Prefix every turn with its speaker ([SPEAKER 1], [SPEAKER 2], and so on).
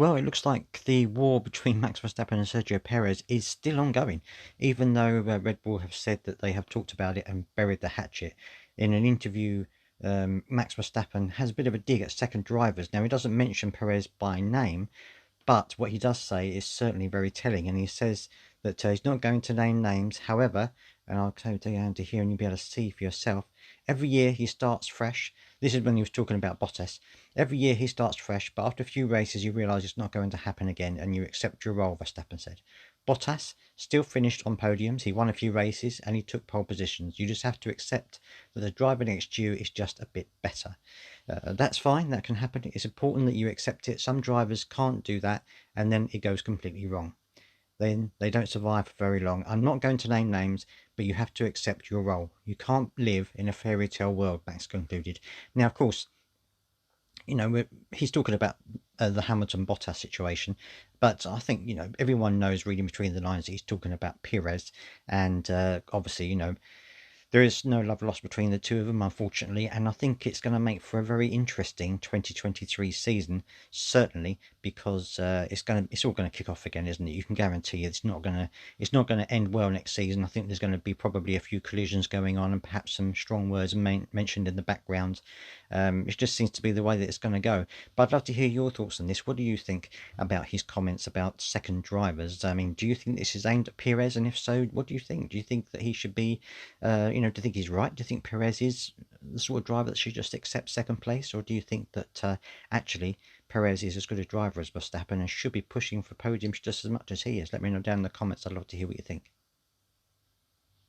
[SPEAKER 1] Well, it looks like the war between Max Verstappen and Sergio Perez is still ongoing, even though Red Bull have said that they have talked about it and buried the hatchet. In an interview, Max Verstappen has a bit of a dig at second drivers. Now, he doesn't mention Perez by name, but what he does say is certainly very telling, and he says that he's not going to name names. However, and I'll go down to here and you'll be able to see for yourself, every year he starts fresh. This is when he was talking about Bottas. Every year he starts fresh, but after a few races you realise it's not going to happen again and you accept your role, Verstappen said. Bottas still finished on podiums, he won a few races and he took pole positions. You just have to accept that the driver next to you is just a bit better. That's fine, that can happen. It's important that you accept it. Some drivers can't do that and then it goes completely wrong. Then they don't survive for very long. I'm not going to name names, but you have to accept your role. You can't live in a fairy tale world, Max concluded. Now, of course, he's talking about the Hamilton Bottas situation, but I think everyone knows reading between the lines that he's talking about Perez, and obviously there is no love lost between the two of them, unfortunately, and I think it's going to make for a very interesting 2023 season, certainly, because it's all going to kick off again, isn't it? You can guarantee it's not going to end well next season. I think there's going to be probably a few collisions going on and perhaps some strong words mentioned in the background. It just seems to be the way that it's going to go. But I'd love to hear your thoughts on this. What do you think about his comments about second drivers? I mean, do you think this is aimed at Perez, and if so, what do you think? Do you think that he should be do you think he's right? Do you think Perez is the sort of driver that should just accept second place? Or do you think that actually Perez is as good a driver as Verstappen and should be pushing for podiums just as much as he is? Let me know down in the comments. I'd love to hear what you think.